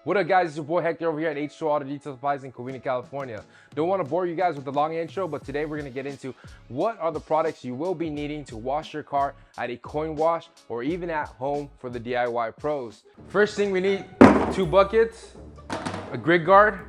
What up guys, it's your boy Hector over here at H2O Auto Detail Supplies in Covina, California. Don't want to bore you guys with the long intro, but today we're going to get into what are the products you will be needing to wash your car at a coin wash or even at home for the DIY pros. First thing we need, 2 buckets, a grid guard.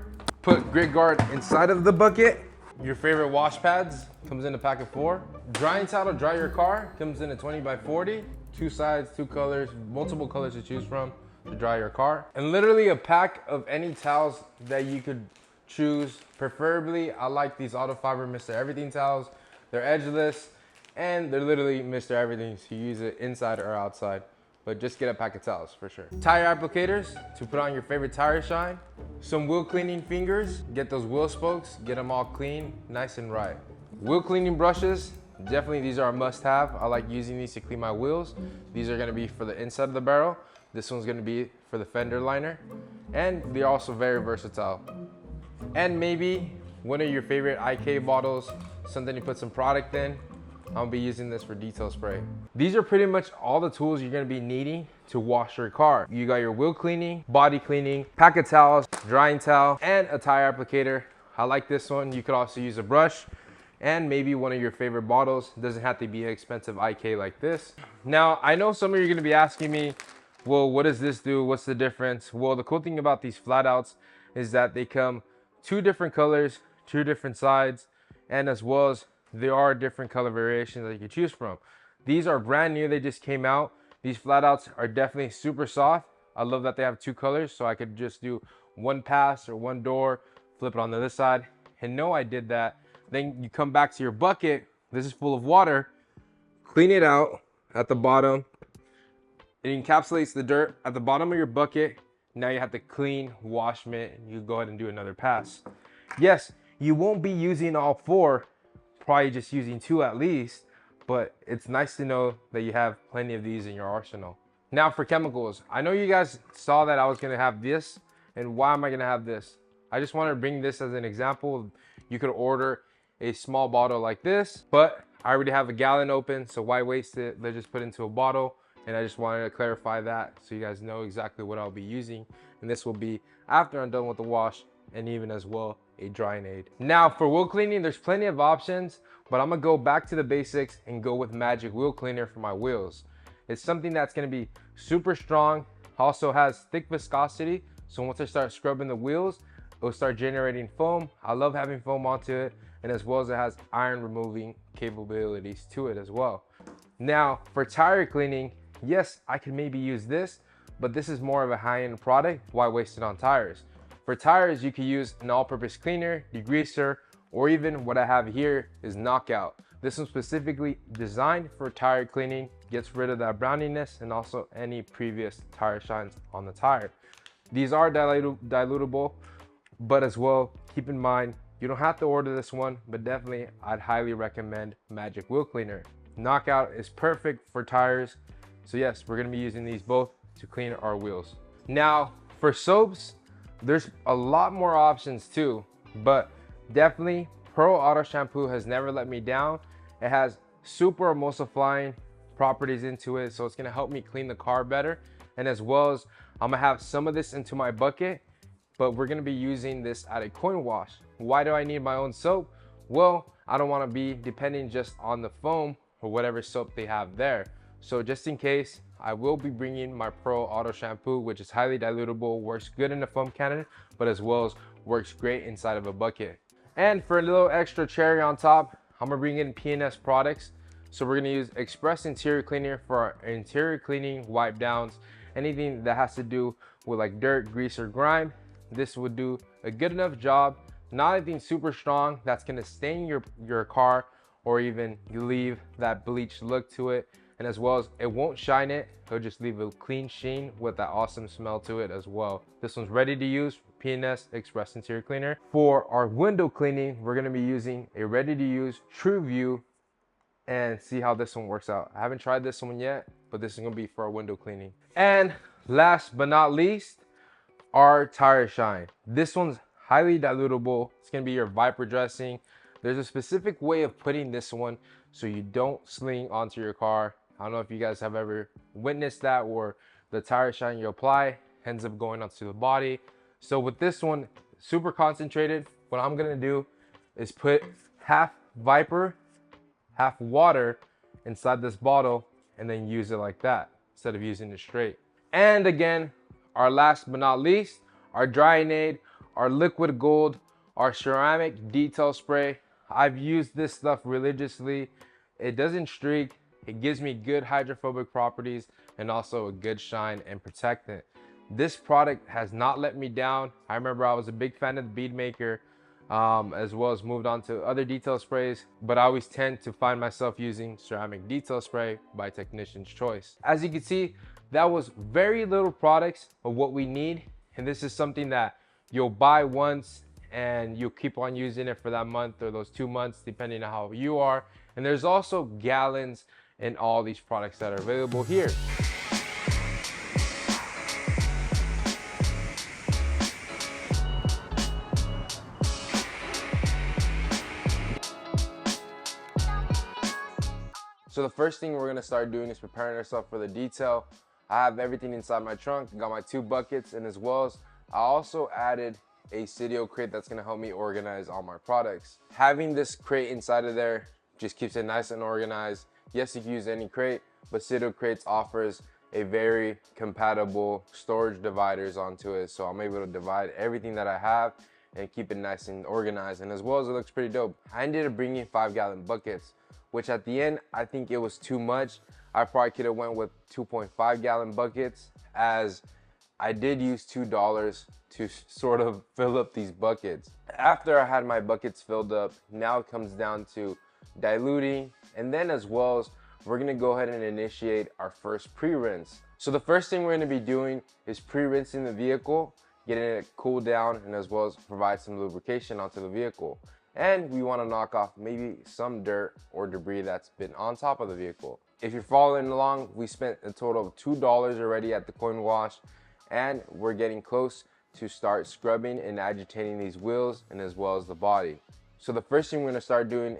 Put grid guard inside of the bucket. Your favorite wash pads, comes in a pack of 4. Drying towel to dry your car, comes in a 20 by 40. 2 sides, 2 colors, multiple colors to choose from to dry your car. And literally a pack of any towels that you could choose. Preferably, I like these Auto Fiber Mr. Everything towels. They're edgeless and they're literally Mr. Everything, so you use it inside or outside. But just get a pack of towels for sure. Tire applicators to put on your favorite tire shine. Some wheel cleaning fingers. Get those wheel spokes, get them all clean, nice and right. Wheel cleaning brushes. Definitely these are a must-have. I like using these to clean my wheels. These are gonna be for the inside of the barrel. This one's gonna be for the fender liner. And they're also very versatile. And maybe one of your favorite IK bottles, something to put some product in. I'll be using this for detail spray. These are pretty much all the tools you're gonna be needing to wash your car. You got your wheel cleaning, body cleaning, pack of towels, drying towel, and a tire applicator. I like this one. You could also use a brush and maybe one of your favorite bottles. It doesn't have to be an expensive IK like this. Now, I know some of you are gonna be asking me, well, what does this do? What's the difference? Well, the cool thing about these flat outs is that they come 2 different colors, 2 different sides, and as well as there are different color variations that you can choose from. These are brand new, they just came out. These flat outs are definitely super soft. I love that they have 2 colors, so I could just do 1 pass or 1 door, flip it on the other side, and know I did that. Then you come back to your bucket, this is full of water, clean it out at the bottom. It encapsulates the dirt at the bottom of your bucket. Now you have to clean, wash mitt, and you go ahead and do another pass. Yes, you won't be using all 4, probably just using 2 at least, but it's nice to know that you have plenty of these in your arsenal. Now for chemicals, I know you guys saw that I was gonna have this, and why am I gonna have this? I just wanted to bring this as an example. You could order a small bottle like this, but I already have a gallon open, so why waste it? Let's just put it into a bottle. And I just wanted to clarify that so you guys know exactly what I'll be using. And this will be after I'm done with the wash and even as well a drying aid. Now for wheel cleaning, there's plenty of options, but I'm gonna go back to the basics and go with Magic Wheel Cleaner for my wheels. It's something that's gonna be super strong, also has thick viscosity. So once I start scrubbing the wheels, it'll start generating foam. I love having foam onto it, and as well as it has iron removing capabilities to it as well. Now for tire cleaning, yes, I can maybe use this, but this is more of a high-end product. Why waste it on tires? For tires, you can use an all-purpose cleaner, degreaser, or even what I have here is Knockout. This one's specifically designed for tire cleaning, gets rid of that browniness and also any previous tire shines on the tire. These are dilutable, but as well, keep in mind, you don't have to order this one, but definitely I'd highly recommend Magic Wheel Cleaner. Knockout is perfect for tires. So yes, we're gonna be using these both to clean our wheels. Now for soaps, there's a lot more options too, but definitely Pro Auto Shampoo has never let me down. It has super emulsifying properties into it, so it's gonna help me clean the car better. And as well as I'm gonna have some of this into my bucket, but we're gonna be using this at a coin wash. Why do I need my own soap? Well, I don't wanna be depending just on the foam or whatever soap they have there. So just in case, I will be bringing my Pro Auto Shampoo, which is highly dilutable, works good in a foam cannon, but as well as works great inside of a bucket. And for a little extra cherry on top, I'm gonna bring in P&S products. So we're gonna use Express Interior Cleaner for our interior cleaning, wipe downs, anything that has to do with like dirt, grease, or grime. This would do a good enough job. Not anything super strong that's gonna stain your car or even leave that bleached look to it. And as well as it won't shine it, it'll just leave a clean sheen with that awesome smell to it as well. This one's ready to use, P&S Express Interior Cleaner. For our window cleaning, we're gonna be using a ready to use True View and see how this one works out. I haven't tried this one yet, but this is gonna be for our window cleaning. And last but not least, our tire shine. This one's highly dilutable. It's gonna be your Viper dressing. There's a specific way of putting this one so you don't sling onto your car. I don't know if you guys have ever witnessed that, or the tire shine you apply ends up going onto the body. So with this one, super concentrated, what I'm gonna do is put half Viper, half water inside this bottle and then use it like that instead of using it straight. And again, our last but not least, our drying aid, our liquid gold, our ceramic detail spray. I've used this stuff religiously. It doesn't streak. It gives me good hydrophobic properties and also a good shine and protectant. This product has not let me down. I remember I was a big fan of the bead maker, as well as moved on to other detail sprays, but I always tend to find myself using ceramic detail spray by Technician's Choice. As you can see, that was very little products of what we need, and this is something that you'll buy once and you'll keep on using it for that month or those 2 months, depending on how you are. And there's also gallons in all these products that are available here. So the first thing we're gonna start doing is preparing ourselves for the detail. I have everything inside my trunk, got my 2 buckets, and as well as I also added a Cydio crate that's gonna help me organize all my products. Having this crate inside of there just keeps it nice and organized. Yes, you can use any crate, but Cydio crates offers a very compatible storage dividers onto it, so I'm able to divide everything that I have and keep it nice and organized, and as well as it looks pretty dope. I ended up bringing 5-gallon buckets, which at the end, I think it was too much. I probably could have went with 2.5-gallon buckets, as I did use $2 to sort of fill up these buckets. After I had my buckets filled up, now it comes down to diluting, and then as well as we're gonna go ahead and initiate our first pre-rinse. So the first thing we're gonna be doing is pre-rinsing the vehicle, getting it cooled down, and as well as provide some lubrication onto the vehicle. And we want to knock off maybe some dirt or debris that's been on top of the vehicle. If you're following along, we spent a total of $2 already at the coin wash, and we're getting close to start scrubbing and agitating these wheels and as well as the body. So the first thing we're going to start doing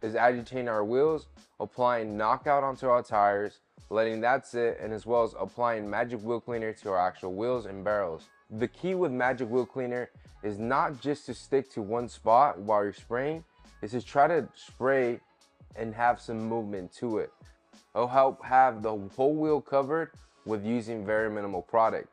is agitating our wheels, applying knockout onto our tires, letting that sit, and as well as applying magic wheel cleaner to our actual wheels and barrels. The key with magic wheel cleaner is not just to stick to one spot while you're spraying, is to try to spray and have some movement to it. It'll help have the whole wheel covered with using very minimal product.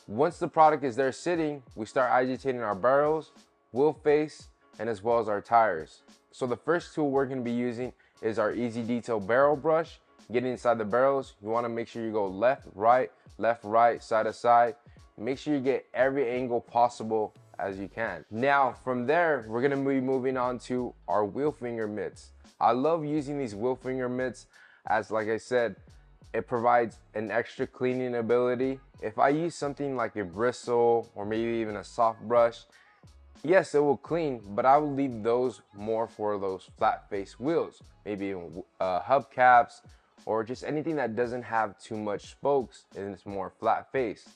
Once the product is there sitting, we start agitating our barrels, wheel face, and as well as our tires. So the first tool we're gonna be using is our Easy Detail barrel brush. Getting inside the barrels, you wanna make sure you go left, right, side to side. Make sure you get every angle possible as you can. Now from there, we're gonna be moving on to our wheel finger mitts. I love using these wheel finger mitts as, like I said, it provides an extra cleaning ability. If I use something like a bristle or maybe even a soft brush, yes, it will clean, but I will leave those more for those flat face wheels, maybe hubcaps or just anything that doesn't have too much spokes and it's more flat face.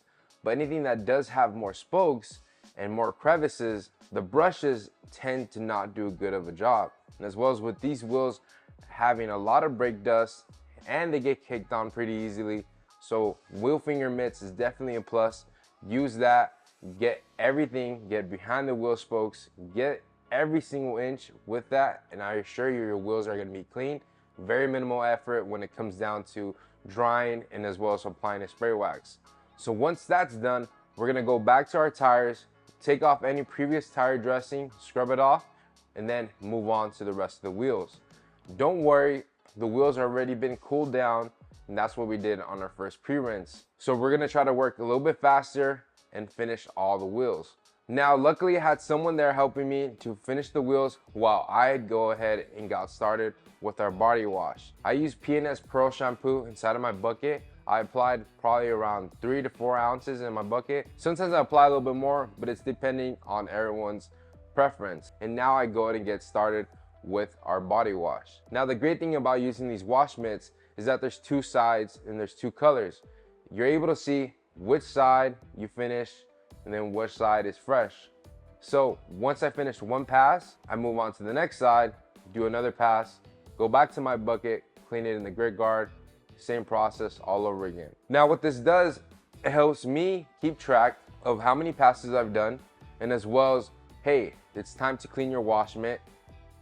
But anything that does have more spokes and more crevices, the brushes tend to not do good of a job. And as well as with these wheels having a lot of brake dust and they get kicked on pretty easily, so wheel finger mitts is definitely a plus. Use that, get everything, get behind the wheel spokes, get every single inch with that, and I assure you your wheels are gonna be clean. Very minimal effort when it comes down to drying and as well as applying a spray wax. So once that's done, we're gonna go back to our tires, take off any previous tire dressing, scrub it off, and then move on to the rest of the wheels. Don't worry, the wheels have already been cooled down, and that's what we did on our first pre-rinse. So we're gonna try to work a little bit faster and finish all the wheels. Now, luckily I had someone there helping me to finish the wheels while I go ahead and got started with our body wash. I used P&S Pearl shampoo inside of my bucket. I applied probably around 3 to 4 ounces in my bucket. Sometimes I apply a little bit more, but it's depending on everyone's preference. And now I go ahead and get started with our body wash. Now, the great thing about using these wash mitts is that there's 2 sides and there's 2 colors. You're able to see which side you finish and then which side is fresh. So once I finish one pass, I move on to the next side, do another pass, go back to my bucket, clean it in the grit guard, same process all over again. Now what this does, It helps me keep track of how many passes I've done, and as well as, hey, it's time to clean your wash mitt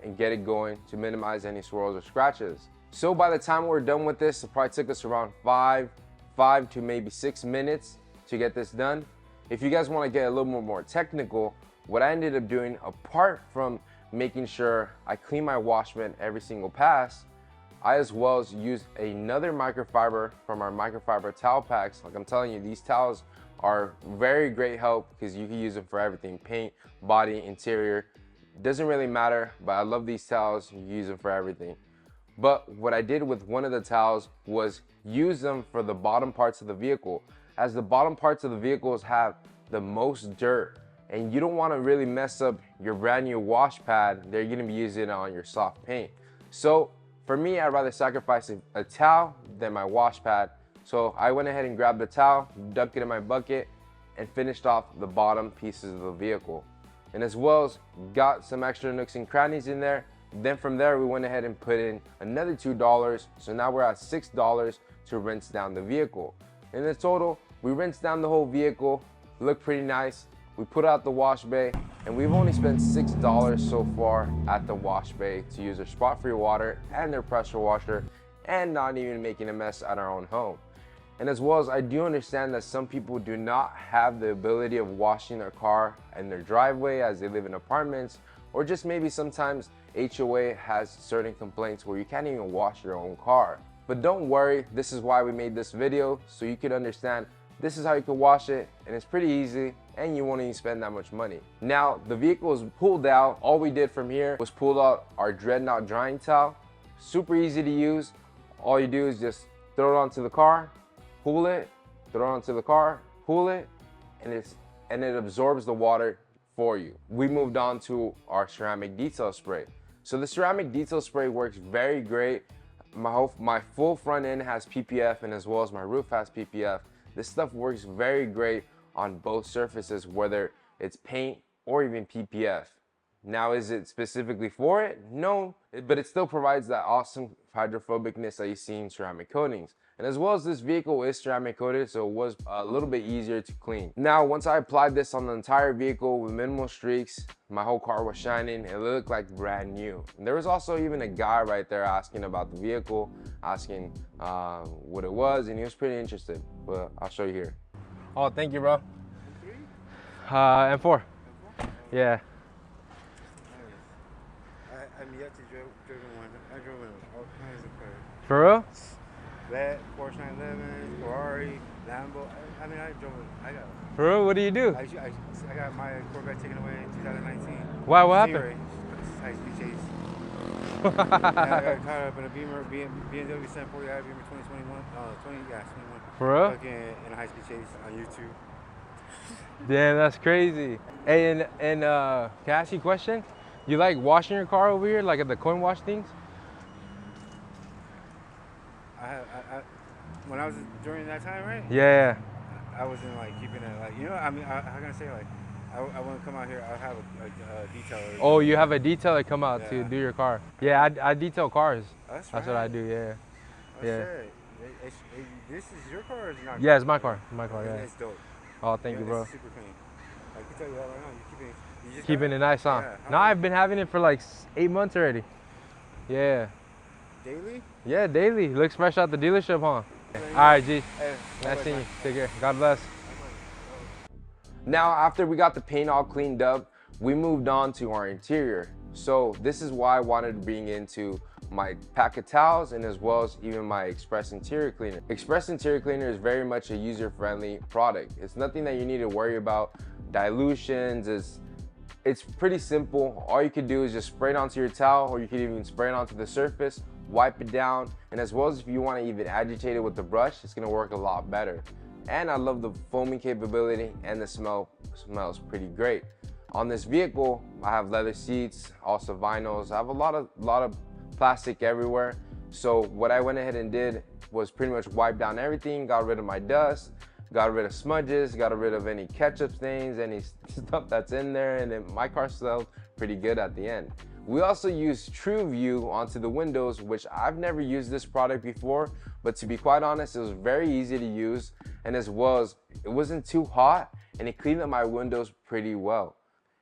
and get it going to minimize any swirls or scratches. So by the time we're done with this, it probably took us around five to maybe 6 minutes to get this done. If you guys want to get a little more technical, what I ended up doing, apart from making sure I clean my wash mitt every single pass, I as well as used another microfiber from our microfiber towel packs. Like I'm telling you, these towels are very great help because you can use them for everything: paint, body, interior. Doesn't really matter, but I love these towels. You use them for everything. But what I did with one of the towels was use them for the bottom parts of the vehicle, as the bottom parts of the vehicles have the most dirt, and you don't want to really mess up your brand new wash pad. They're going to be using it on your soft paint. So for me, I'd rather sacrifice a towel than my wash pad. So I went ahead and grabbed the towel, dumped it in my bucket, and finished off the bottom pieces of the vehicle. And as well as got some extra nooks and crannies in there. Then from there, we went ahead and put in another $2. So now we're at $6 to rinse down the vehicle. In the total, we rinsed down the whole vehicle, looked pretty nice. We put out the wash bay, and we've only spent $6 so far at the wash bay to use their spot-free water and their pressure washer, and not even making a mess at our own home. And as well as, I do understand that some people do not have the ability of washing their car in their driveway as they live in apartments, or just maybe sometimes HOA has certain complaints where you can't even wash your own car. But don't worry, this is why we made this video, so you can understand this is how you can wash it, and it's pretty easy, and you won't even spend that much money. Now, the vehicle is pulled out. All we did from here was pull out our Dreadnought drying towel. Super easy to use. All you do is just throw it onto the car, pull it, throw it onto the car, pull it, and it absorbs the water for you. We moved on to our ceramic detail spray. So the ceramic detail spray works very great. My full front end has PPF, and as well as my roof has PPF. This stuff works very great on both surfaces, whether it's paint or even PPF. Now, is it specifically for it? No, but it still provides that awesome hydrophobicness that you see in ceramic coatings. And as well as, this vehicle is ceramic coated, so it was a little bit easier to clean. Now, once I applied this on the entire vehicle with minimal streaks, my whole car was shining. It looked like brand new. And there was also even a guy right there asking about the vehicle, asking what it was, and he was pretty interested. But I'll show you here. Oh, thank you, bro. M4. M4? Yeah. I'm yet to drive one. I drove all kinds of cars. For real? That Porsche 911, Ferrari, Lambo. I mean, I drove it. I got it. For real? What do you do? I got my Corvette taken away in 2019. Why? What happened? High-speed chase. I got caught up in a BMW 740i Beamer 2021. 21. For real? Fucking in a high-speed chase on YouTube. Damn, that's crazy. Hey, and can I ask you a question? You like washing your car over here, like at the coin wash things? When I was during that time, right? Yeah. I wasn't like keeping it like, you know, I mean, how can I say, like, I wouldn't come out here, I'll have a detailer. Oh, you have a detailer come out to do your car? Yeah, I detail cars. That's what I do, yeah. Oh, yeah. Shit. This is your car or is it not? Yeah, it's my car. My car, yeah. It's dope. Oh, thank you, bro. It's super clean. I can tell you that right now. You just keeping it nice, huh? Yeah. No, I've been having it for like 8 months already. Yeah. Daily? Yeah, daily. Looks fresh out the dealership, huh? All right, G. Hey, nice seeing you. Take care. God bless. Now, after we got the paint all cleaned up, we moved on to our interior. So this is why I wanted to bring into my pack of towels, and as well as even my Express Interior Cleaner. Express Interior Cleaner is very much a user-friendly product. It's nothing that you need to worry about. Dilutions, it's pretty simple. All you can do is just spray it onto your towel, or you can even spray it onto the surface, wipe it down, and as well as if you want to even agitate it with the brush, it's going to work a lot better. And I love the foaming capability, and the smells pretty great. On this vehicle, I have leather seats, also vinyls. I have a lot of plastic everywhere. So what I went ahead and did was pretty much wipe down everything, got rid of my dust, got rid of smudges, got rid of any ketchup stains, any stuff that's in there, and then my car smelled pretty good at the end. We also use True View onto the windows, which I've never used this product before, but to be quite honest, it was very easy to use, and as well as it wasn't too hot, and it cleaned up my windows pretty well.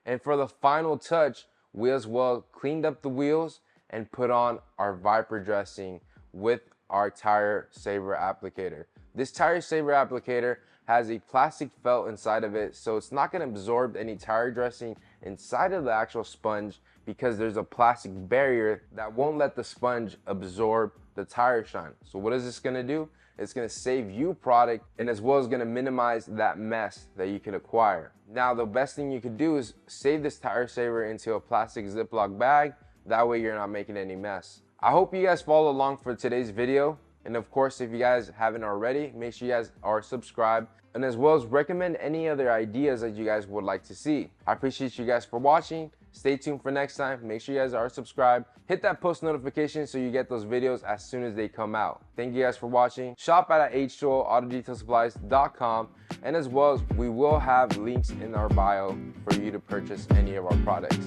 And for the final touch, we as well cleaned up the wheels and put on our Viper dressing with our tire saver applicator. This tire saver applicator has a plastic felt inside of it, so it's not going to absorb any tire dressing inside of the actual sponge, because there's a plastic barrier that won't let the sponge absorb the tire shine. So what is this going to do? It's going to save you product, and as well as going to minimize that mess that you could acquire. Now, the best thing you could do is save this tire saver into a plastic Ziploc bag. That way you're not making any mess. I hope you guys follow along for today's video. And of course, if you guys haven't already, make sure you guys are subscribed, and as well as recommend any other ideas that you guys would like to see. I appreciate you guys for watching. Stay tuned for next time. Make sure you guys are subscribed. Hit that post notification so you get those videos as soon as they come out. Thank you guys for watching. Shop at H2O Auto Detail Supplies.com, and as well as we will have links in our bio for you to purchase any of our products.